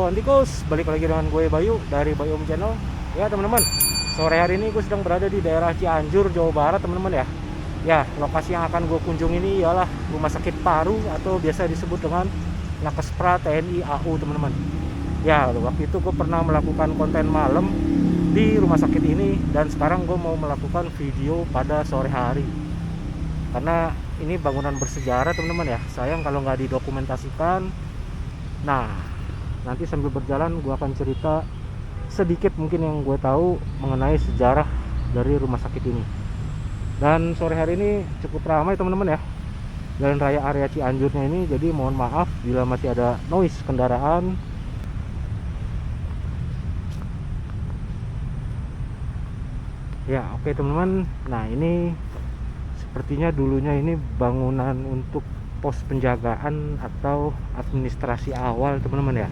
Halo Antikus, balik lagi dengan gue Bayu dari Bayu Om Channel. Ya teman-teman, sore hari ini gue sedang berada di daerah Cianjur, Jawa Barat teman-teman ya. Ya, lokasi yang akan gue kunjungi ini ialah Rumah Sakit Paru atau biasa disebut dengan Nakespra TNI AU teman-teman. Ya, waktu itu gue pernah melakukan konten malam di rumah sakit ini dan sekarang gue mau melakukan video pada sore hari. Karena ini bangunan bersejarah teman-teman ya. Sayang kalau nggak didokumentasikan. Nah, nanti sambil berjalan gue akan cerita sedikit mungkin yang gue tahu mengenai sejarah dari rumah sakit ini. Dan sore hari ini cukup ramai teman-teman ya, jalan raya area Cianjurnya ini. Jadi mohon maaf bila masih ada noise kendaraan. Ya oke teman-teman. Nah ini sepertinya dulunya ini bangunan untuk pos penjagaan atau administrasi awal teman-teman ya.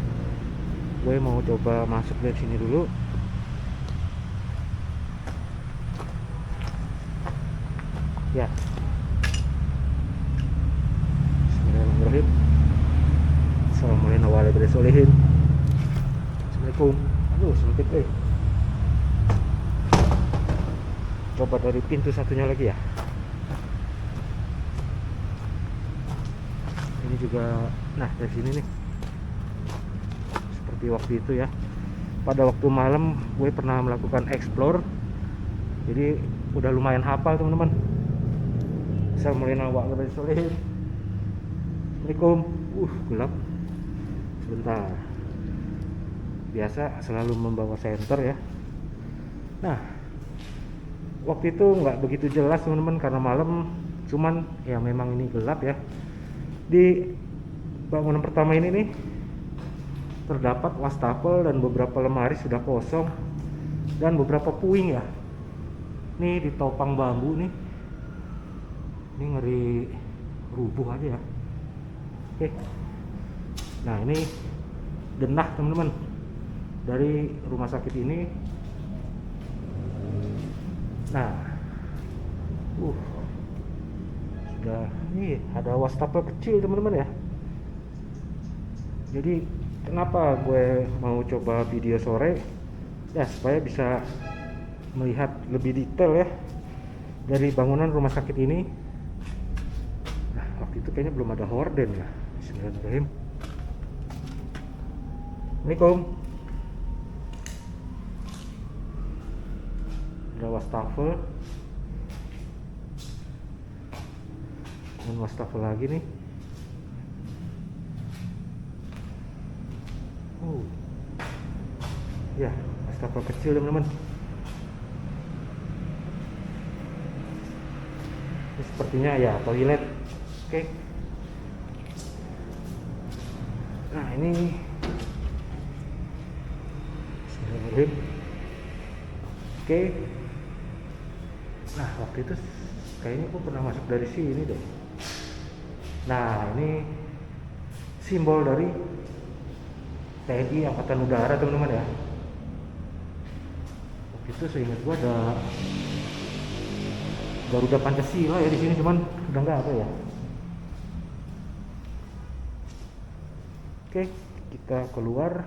Gue mau coba masuk dari sini dulu. Ya. Bismillahirrahmanirrahim. Assalamualaikum warahmatullahi wabarakatuh. Assalamualaikum. Aduh, sempit Coba dari pintu satunya lagi ya. Ini juga, nah dari sini nih. Seperti waktu itu ya. Pada waktu malam gue pernah melakukan explore. Jadi udah lumayan hafal teman-teman. Assalamualaikum warahmatullahi wabarakatuh. Assalamualaikum. Gelap. Sebentar. Biasa selalu membawa senter ya. Nah, waktu itu nggak begitu jelas teman-teman karena malam. Cuman ya memang ini gelap ya. Di bangunan pertama ini nih terdapat wastafel dan beberapa lemari sudah kosong dan beberapa puing ya. Ini ditopang bambu nih. Ini ngeri rubuh aja ya. Oke. Nah ini denah teman-teman dari rumah sakit ini. Nah, sudah nih ada wastafel kecil teman-teman ya. Jadi kenapa gue mau coba video sore ya, supaya bisa melihat lebih detail ya dari bangunan rumah sakit ini. Nah waktu itu kayaknya belum ada horden ya. Bismillahirrahmanirrahim. Assalamualaikum. Ada wastafel dan wastafel lagi nih. Ya, wastafel kecil teman-teman. Ini sepertinya ya toilet. Oke. Nah ini oke. Nah waktu itu kayaknya aku pernah masuk dari sini deh. Nah ini simbol dari TNI Angkatan Udara teman-teman ya. Waktu itu seingat gua ada Garuda Pancasila ya di sini, cuman udah nggak ada ya. Oke, kita keluar.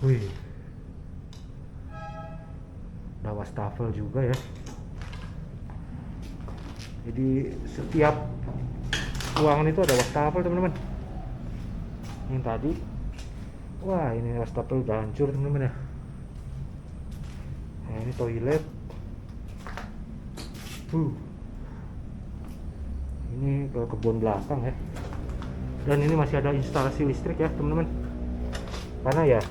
Wih, ada wastafel juga ya. Jadi setiap ruangan itu ada wastafel teman-teman. Yang tadi, wah ini wastafel udah hancur teman-teman ya. Nah ini toilet. Ini ke kebun belakang ya. Dan ini masih ada instalasi listrik ya teman-teman. Karena ya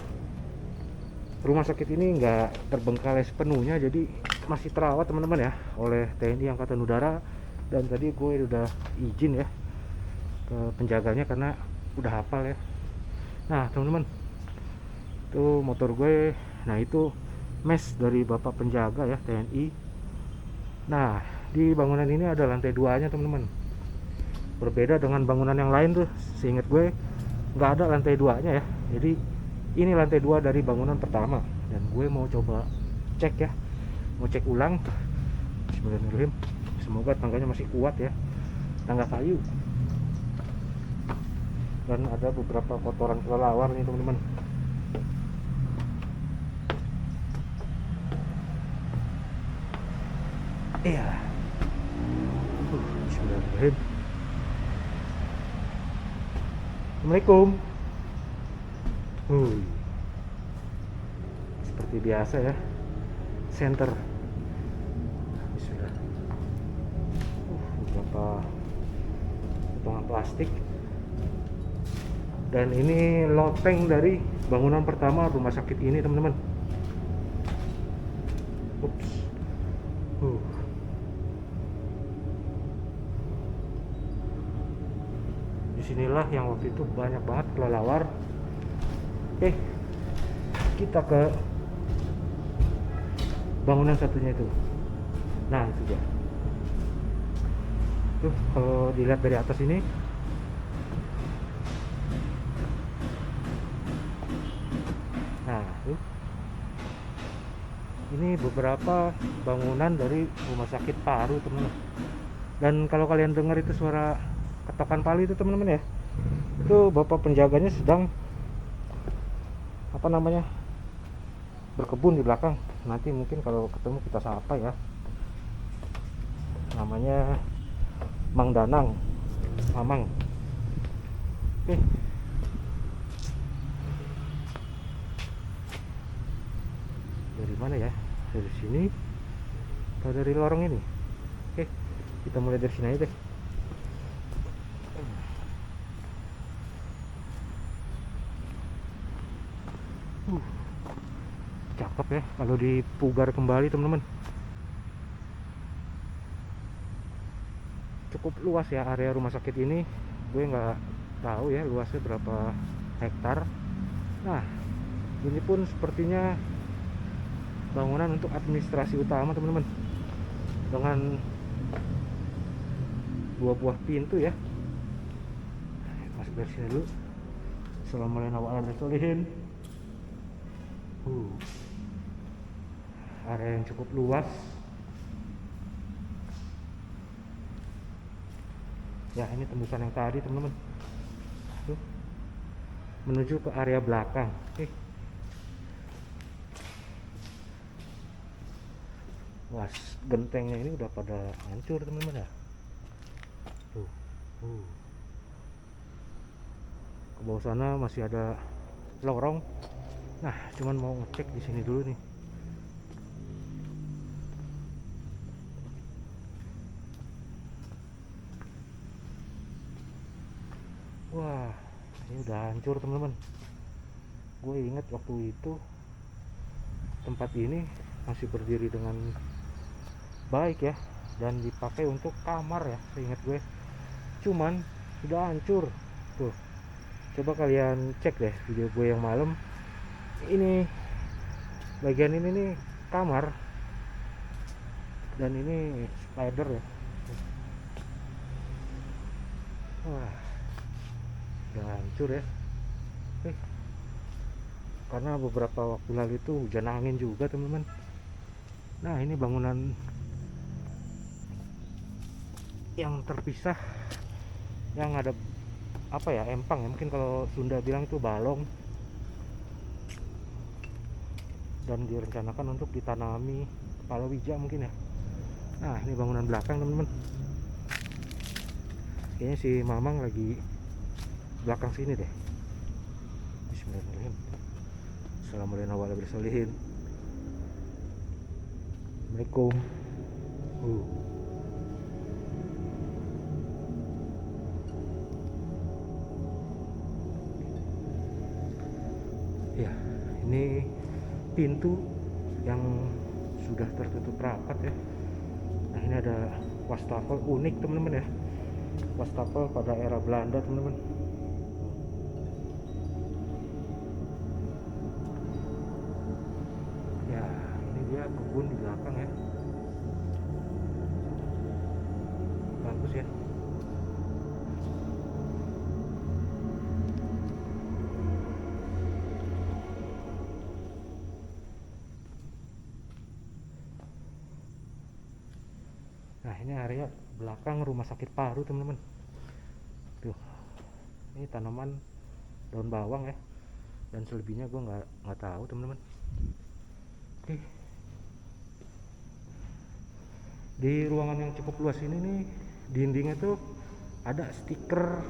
rumah sakit ini nggak terbengkalai sepenuhnya, jadi masih terawat teman-teman ya oleh TNI Angkatan Udara. Dan tadi gue udah izin ya ke penjaganya karena udah hafal ya. Nah teman-teman, tuh motor gue. Nah itu mes dari bapak penjaga ya TNI. Nah di bangunan ini ada lantai 2-nya teman-teman. Berbeda dengan bangunan yang lain tuh, seingat gue nggak ada lantai 2-nya ya. Jadi ini lantai 2 dari bangunan pertama. dan gue mau coba cek ya, mau cek ulang. Bismillahirrahmanirrahim. Semoga tangganya masih kuat ya, tangga kayu, dan ada beberapa kotoran kelelawar nih teman-teman. Iya. Bismillahirrahmanirrahim. Assalamualaikum. Seperti biasa ya, center. Bismillah. Beberapa potongan plastik. Dan ini loteng dari bangunan pertama rumah sakit ini teman-teman. Ups. Disinilah yang waktu itu banyak banget kelelawar. Oke, kita ke bangunan satunya itu. Nah itu dia. Tuh kalau dilihat dari atas ini, nah tuh, ini beberapa bangunan dari rumah sakit paru teman-teman. Dan kalau kalian dengar itu suara ketokan palu itu teman-teman ya, itu bapak penjaganya sedang apa namanya, berkebun di belakang. Nanti mungkin kalau ketemu kita sapa ya, namanya Mang Danang, Mamang. Oke, dari mana ya, dari sini atau dari lorong ini? Oke, kita mulai dari sini aja deh. Cakep ya kalau dipugar kembali teman-teman. Cukup luas ya area rumah sakit ini. Gue nggak tahu ya luasnya berapa hektar. Nah ini pun sepertinya bangunan untuk administrasi utama teman-teman, dengan dua buah pintu ya. Masuk dari sini dulu. Assalamualaikum. Area yang cukup luas ya. Ini tembusan yang tadi teman-teman, tuh menuju ke area belakang. Wah, gentengnya ini udah pada hancur teman-teman ya. Tuh, ke bawah sana masih ada lorong. Nah, cuman mau ngecek di sini dulu nih. Wah, ini udah hancur teman-teman. Gue ingat waktu itu tempat ini masih berdiri dengan baik ya, dan dipakai untuk kamar ya, seingat gue. Cuman sudah hancur. Tuh, coba kalian cek deh video gue yang malam. Ini bagian ini nih kamar, dan ini spider ya. Wah, udah hancur ya. Karena beberapa waktu lalu itu hujan angin juga teman-teman. Nah ini bangunan yang terpisah, yang ada apa ya, empang ya, mungkin kalau Sunda bilang itu balong, dan direncanakan untuk ditanami palawija mungkin ya. Nah ini bangunan belakang teman-teman. Kayaknya si Mamang lagi belakang sini deh. Bismillahirrahmanirrahim. Assalamualaikum. Assalamualaikum. Ya, ini pintu yang sudah tertutup rapat ya. Nah ini ada wastafel unik teman-teman ya, wastafel pada era Belanda teman-teman. Ya ini dia kebun di belakang ya, bagus ya. ini area belakang rumah sakit paru teman-teman. Tuh, ini tanaman daun bawang ya, dan selebihnya gue nggak tahu teman-teman. Oke, di ruangan yang cukup luas ini nih, dindingnya tuh ada stiker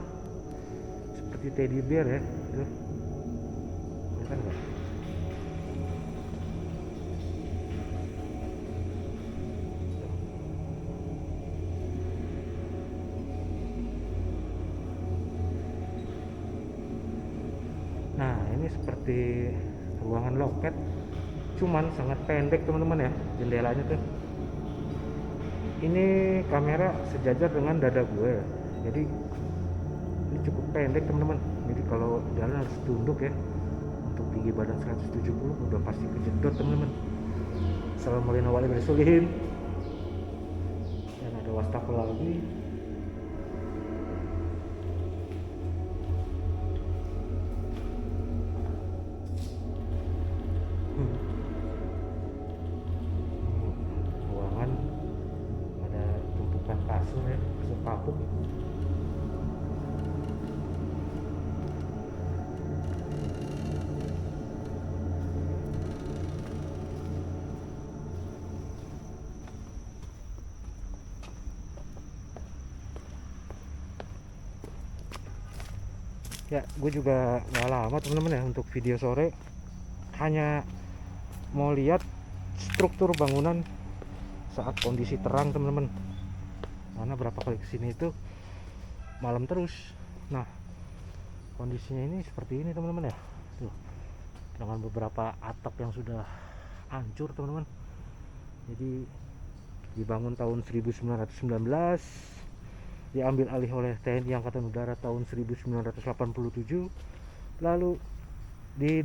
seperti teddy bear ya. Tuh, kelihatan nggak? Nah, ini seperti ruangan loket, cuman sangat pendek teman-teman ya jendelanya tuh. Ini kamera sejajar dengan dada gue ya. Jadi ini cukup pendek teman-teman. Jadi kalau jalan harus tunduk ya. Untuk tinggi badan 170 udah pasti kejedot teman-teman. Assalamualaikum warahmatullahi wabarakatuh. Dan ada wastafel lagi. Ruangan ada tumpukan kasur ya, kasur kapuk. Ya, gue juga nggak lama teman-teman ya untuk video sore. Hanya mau lihat struktur bangunan saat kondisi terang teman-teman. Karena berapa kali kesini itu malam terus. Nah, kondisinya ini seperti ini teman-teman ya. Tuh, dengan beberapa atap yang sudah hancur teman-teman. Jadi dibangun tahun 1919, diambil alih oleh TNI Angkatan Udara tahun 1987, lalu di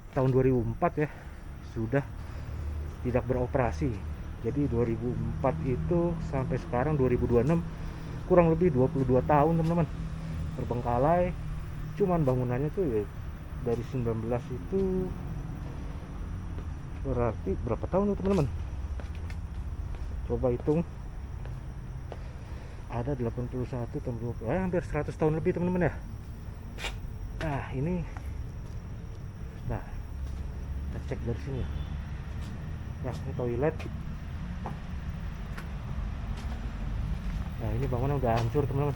tahun 2004 ya sudah tidak beroperasi. Jadi 2004 itu sampai sekarang 2026, kurang lebih 22 tahun teman-teman terbengkalai. Cuman bangunannya tuh ya dari 19 itu berarti berapa tahun tuh teman-teman? Coba hitung, ada 81 tahun 20, hampir 100 tahun lebih teman-teman ya. Nah ini, nah kita cek dari sini ya. Nah, ini toilet. Nah, ini bangunan udah hancur teman-teman.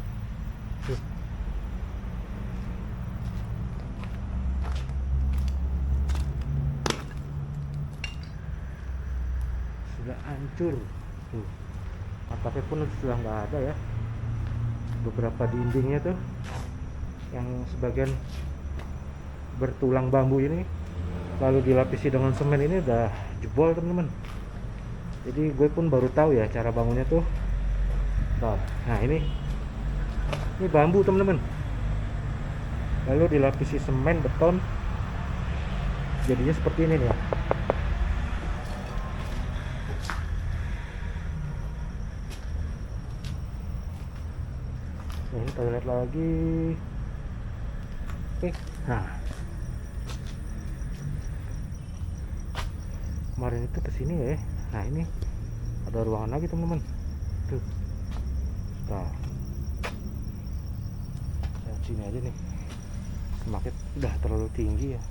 Sudah hancur tuh, atapnya pun sudah nggak ada ya. Beberapa dindingnya tuh yang sebagian bertulang bambu ini lalu dilapisi dengan semen ini udah jebol teman-teman. Jadi gue pun baru tahu ya cara bangunnya tuh. Nah ini bambu teman-teman, lalu dilapisi semen beton, jadinya seperti ini nih ya. Nah, ini toilet lagi. Oke, nah kemarin itu kesini ya. Nah ini ada ruangan lagi teman-teman tuh. Nah, sini aja nih, semakin udah terlalu tinggi ya.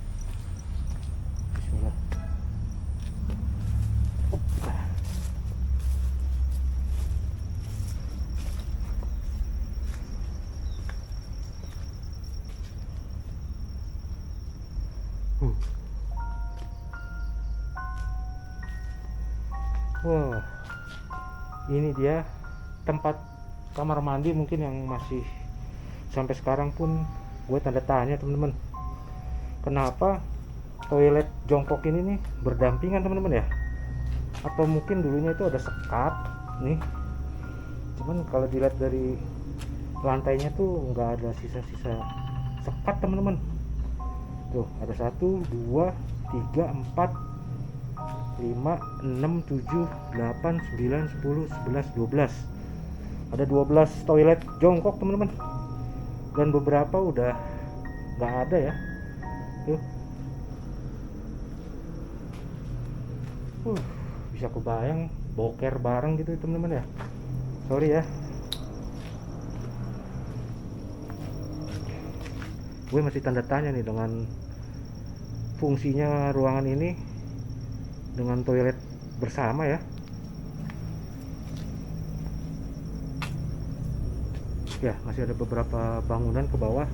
Bismillah. Wah, ini dia tempat kamar mandi mungkin yang masih sampai sekarang pun gue tanda tanya teman-teman. Kenapa toilet jongkok ini nih berdampingan teman-teman ya? Atau mungkin dulunya itu ada sekat nih. Cuman kalau dilihat dari lantainya tuh nggak ada sisa-sisa sekat teman-teman. Tuh ada 1, 2, 3, 4, 5, 6, 7, 8, 9, 10, 11, 12. Ada 12 toilet jongkok teman-teman. Dan beberapa udah nggak ada ya. Tuh. Bisa kebayang boker bareng gitu teman-teman ya. sorry ya, gue masih tanda tanya nih dengan fungsinya ruangan ini dengan toilet bersama ya. Ya, masih ada beberapa bangunan ke bawah.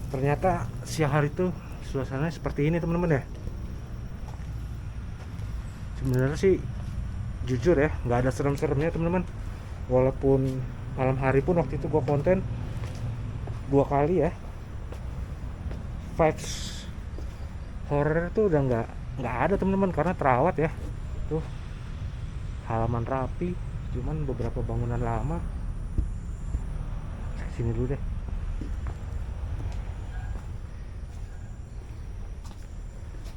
Ternyata siang hari itu suasananya seperti ini teman-teman ya. Sebenarnya sih jujur ya, nggak ada serem-seremnya teman-teman. Walaupun malam hari pun waktu itu gue konten 2 kali ya, vibes horror itu udah nggak ada teman-teman, karena terawat ya. Tuh halaman rapi, cuman beberapa bangunan lama. Sini dulu deh.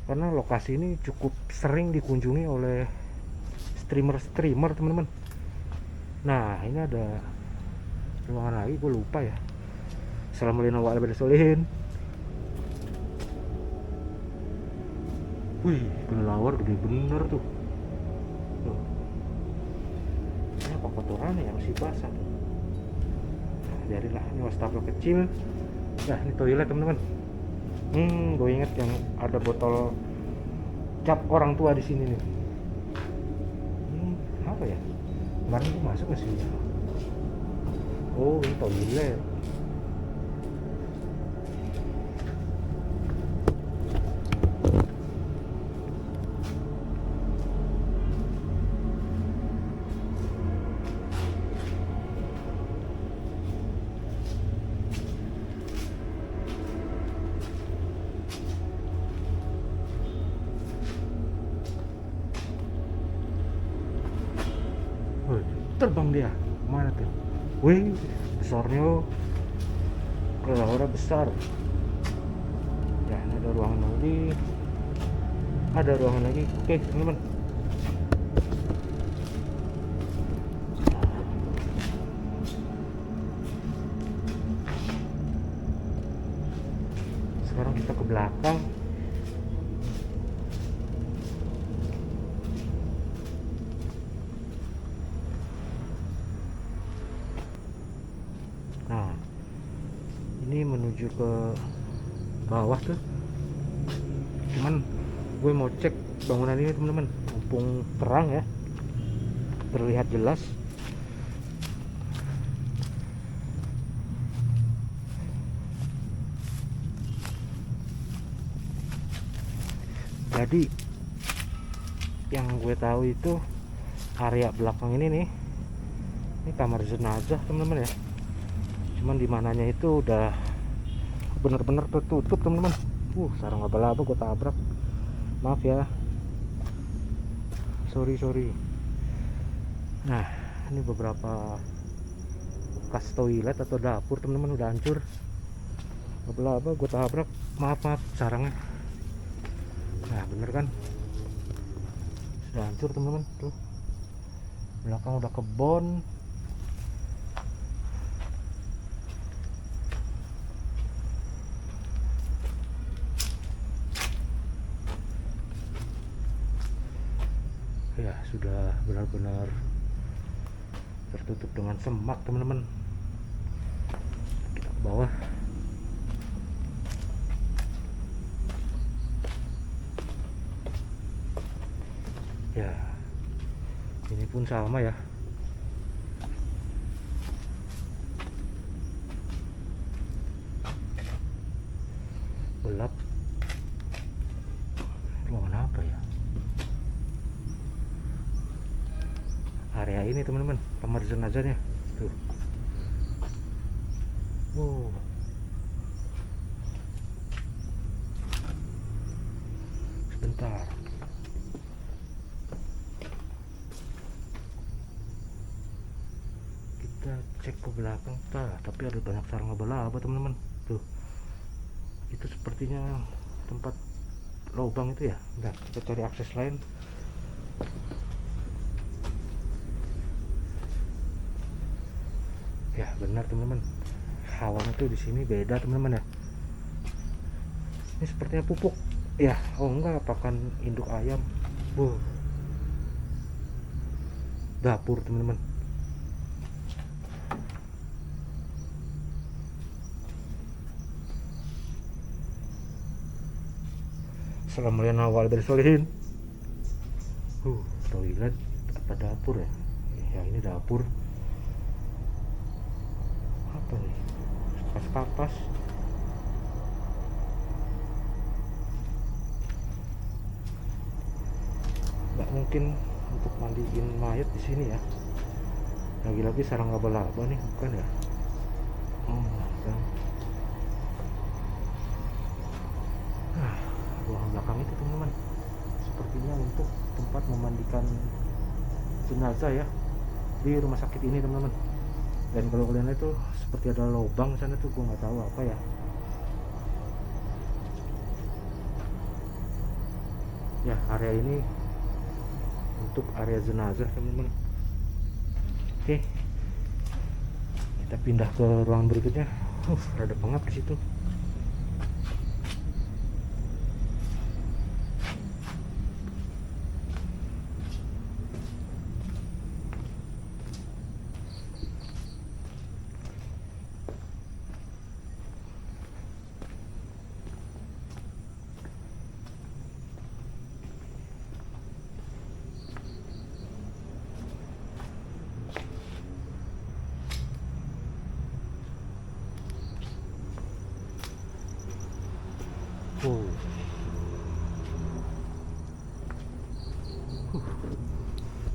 Karena lokasi ini cukup sering dikunjungi oleh streamer teman-teman. Nah, ini ada ruangan lagi, gue lupa ya. Assalamualaikum warahmatullahi wabarakatuh. Wih, kelelawar gede bener tuh. Tuh. Ini apa kotorannya yang masih basah tuh. Nah, biarinlah, ini wastafel kecil. Nah, ini toilet teman-teman. Gue inget yang ada botol cap orang tua di sini nih. Apa ya? Kemarin gue masuk ke sini. Oh, ini toilet. Terbang dia mana tuh? Wih, besarnya, kelelawar besar ya. Ini ada ruangan lagi, oke teman-teman. Sekarang kita ke belakang. Nah, ini menuju ke bawah tuh. Cuman gue mau cek bangunan ini teman-teman, mumpung terang ya, terlihat jelas. Jadi yang gue tahu itu area belakang ini nih, ini kamar jenazah teman-teman ya. Cuman di mananya itu udah bener-bener tertutup teman-teman. Sarang laba-laba gue tabrak, maaf ya, sorry. Nah, ini beberapa bekas toilet atau dapur teman-teman udah hancur, laba-laba gue tabrak, maaf sarangnya. Nah, bener kan, sudah hancur teman-teman. Tuh belakang udah kebon. Ya, sudah benar-benar tertutup dengan semak teman-teman. Kita ke bawah. Ya, ini pun sama ya. Gelap. Ruangan apa ya? Area ini teman-teman, kamar jenazahnya tuh. Sebentar, kita cek ke belakang. Tapi ada banyak sarang laba-laba teman-teman tuh. Itu sepertinya tempat lubang itu ya. Nah, kita cari akses lain. Ya benar teman-teman, hawanya tuh di sini beda teman-teman ya. Ini sepertinya pupuk ya. Oh enggak, pakan induk ayam. dapur teman-teman. Assalamualaikum warahmatullahi wabarakatuh. Toilet apa dapur ya? Ya ini dapur. Apa nih? Kapas-kapas. Nggak mungkin untuk mandiin mayat di sini ya. Lagi-lagi sarang laba-laba nih, bukan ya? Bukan. Ruang belakang itu teman-teman, sepertinya untuk tempat memandikan jenazah ya di rumah sakit ini teman-teman. Dan kalau kalian lihat tuh seperti ada lubang sana tuh, gue nggak tahu apa ya. Ya area ini untuk area jenazah teman-teman. Oke, kita pindah ke ruangan berikutnya. Rada pengap di situ.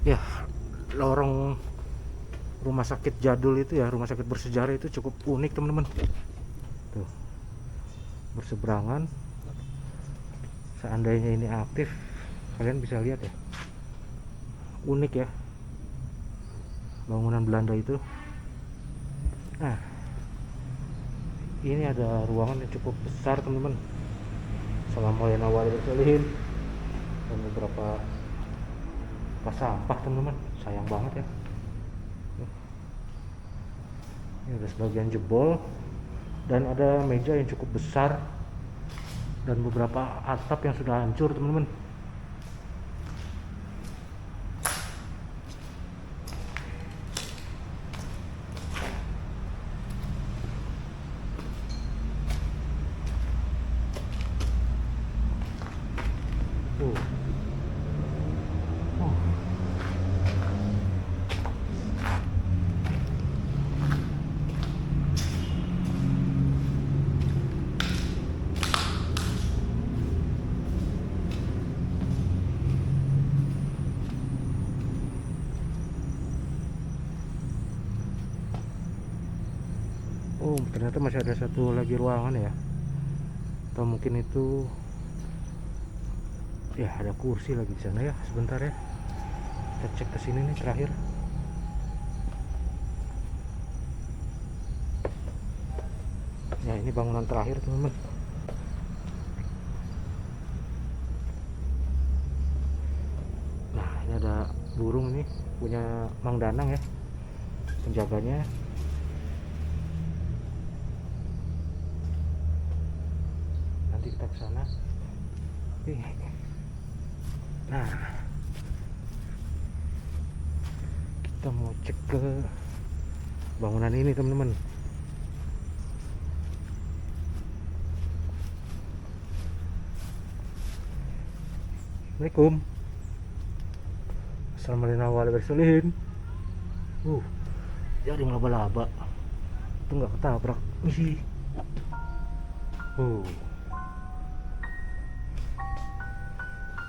Ya, lorong rumah sakit jadul itu ya, rumah sakit bersejarah itu cukup unik teman-teman. Tuh, berseberangan. Seandainya ini aktif, kalian bisa lihat ya, unik ya bangunan Belanda itu. Nah, ini ada ruangan yang cukup besar teman-teman. Assalamualaikum warahmatullahi wabarakatuh. Dan beberapa sampah teman-teman, sayang banget ya. Ini ada sebagian jebol dan ada meja yang cukup besar dan beberapa atap yang sudah hancur teman-teman. Ternyata masih ada satu lagi ruangan ya, atau mungkin itu ya ada kursi lagi di sana ya. Sebentar ya, kita cek ke sini nih terakhir. Ya ini bangunan terakhir teman-teman. Nah ini ada burung nih, punya Mang Danang ya, penjaganya. Nanti kita ke sana. Nah, kita mau cek ke bangunan ini teman-teman. Assalamualaikum. Assalamualaikum warahmatullahi wabarakatuh. Jadi laba-laba itu nggak ketabrak sih.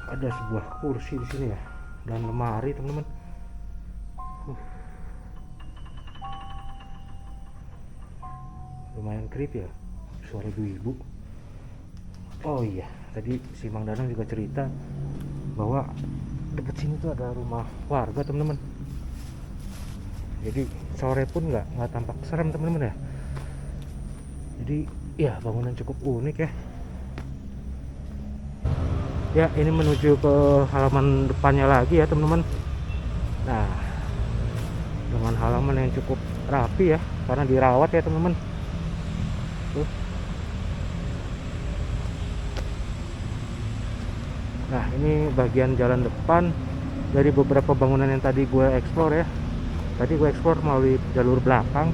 Ada sebuah kursi di sini ya, dan lemari teman-teman. Lumayan creepy ya, suara ibu-ibu. Oh iya, tadi si Mang Danang juga cerita bahwa dekat sini tuh ada rumah warga teman-teman. Jadi sore pun nggak tampak serem teman-teman ya. Jadi ya bangunan cukup unik ya. Ya ini menuju ke halaman depannya lagi ya teman-teman. Nah, dengan halaman yang cukup rapi ya, karena dirawat ya teman-teman. Nah ini bagian jalan depan dari beberapa bangunan yang tadi gue explore ya. Tadi gue explore melalui jalur belakang,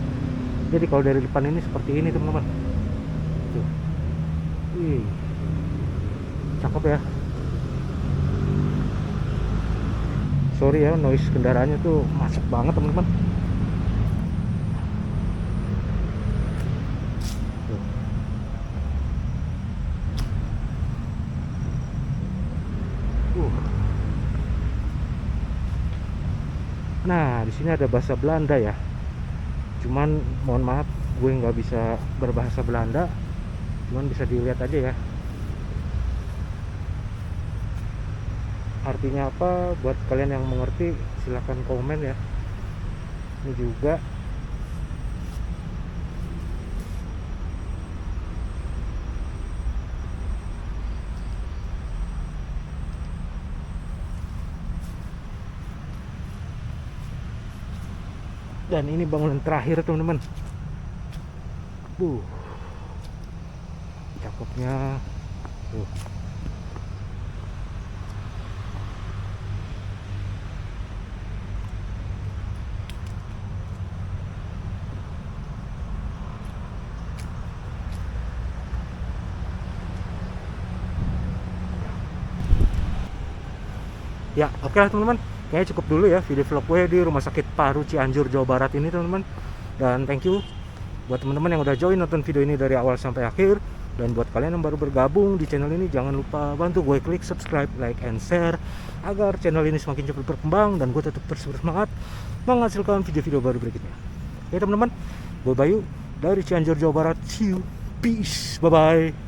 jadi kalau dari depan ini seperti ini teman-teman. Tuh. Wih, cakep ya. Sorry ya, noise kendaraannya tuh masuk banget teman-teman. Tuh. Nah, di sini ada bahasa Belanda ya. Cuman mohon maaf, gue nggak bisa berbahasa Belanda. Cuman bisa dilihat aja ya. Artinya apa? Buat kalian yang mengerti, silahkan komen ya. Ini juga. Dan ini bangunan terakhir teman-teman. Cakepnya. Tuh. Ya, oke lah teman-teman. Kayaknya cukup dulu ya video vlog gue di Rumah Sakit Paru Cianjur, Jawa Barat ini teman-teman. Dan thank you buat teman-teman yang udah join nonton video ini dari awal sampai akhir. Dan buat kalian yang baru bergabung di channel ini, jangan lupa bantu gue klik subscribe, like, and share agar channel ini semakin cepat berkembang dan gue tetap terus bersemangat menghasilkan video-video baru berikutnya. Oke teman-teman, gue Bayu dari Cianjur, Jawa Barat. See you, peace, bye-bye.